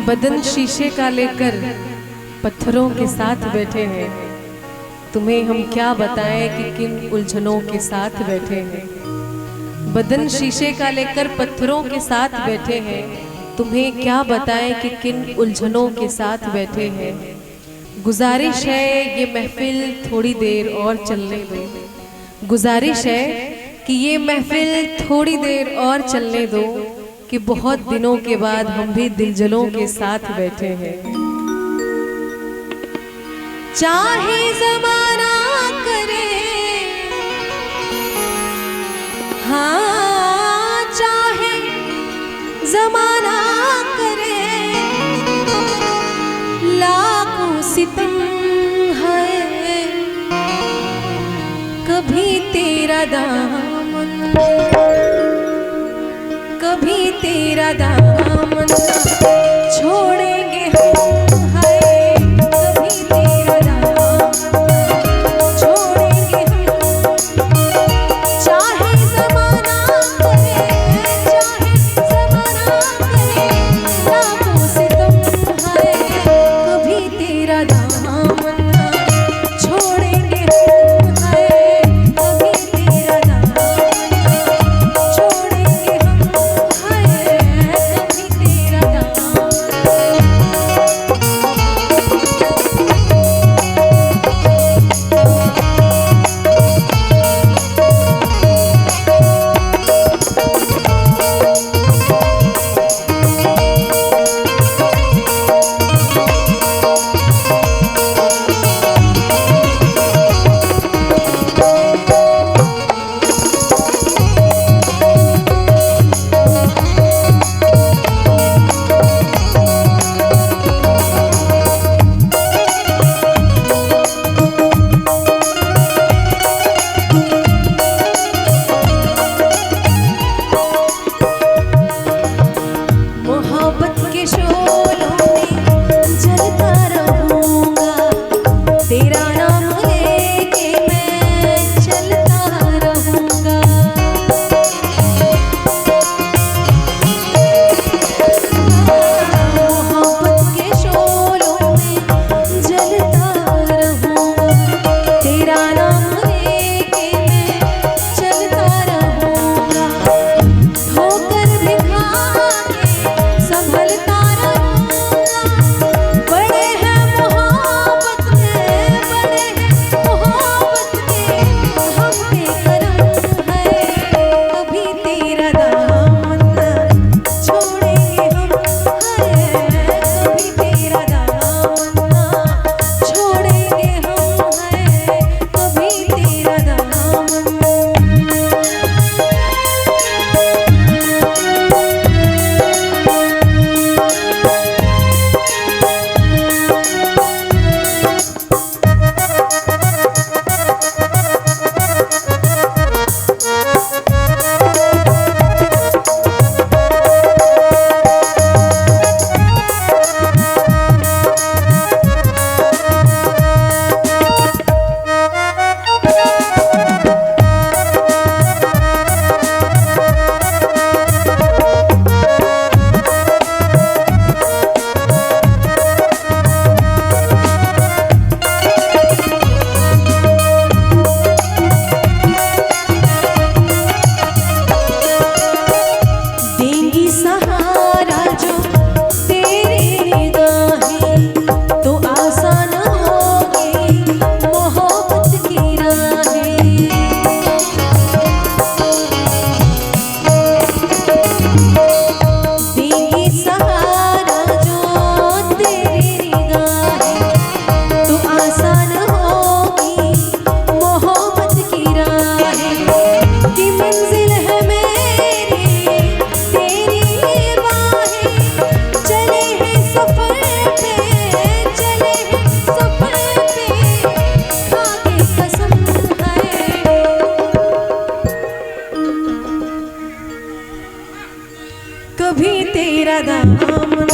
बदन शीशे का लेकर पत्थरों के साथ बैठे हैं। तुम्हें हम क्या बताएं कि किन उलझनों के साथ बैठे हैं। बदन शीशे का लेकर पत्थरों के साथ बैठे हैं। तुम्हें क्या बताएं कि किन उलझनों के साथ बैठे हैं। गुजारिश है ये महफिल थोड़ी देर और चलने दो। गुजारिश है कि ये महफिल थोड़ी देर और चलने दो, कि बहुत दिनों के बाद हम भी दिलजलों के साथ बैठे हैं। चाहे ज़माना करे, हाँ चाहे ज़माना करे, लाखों सितम है, कभी तेरा दामन, कभी तेरा दामन छोड़ेंगे हम, हाय कभी तेरा दामन छोड़ेंगे हम। चाहे ज़माना करे, चाहे ज़माना करे, लाखों सितम है, कभी तेरा दामन छोड़ेंगे हम, हाय कभी तेरा दामन छोड़ेंगे हम, हाय कभी तेरा दामन। कभी तेरा दामन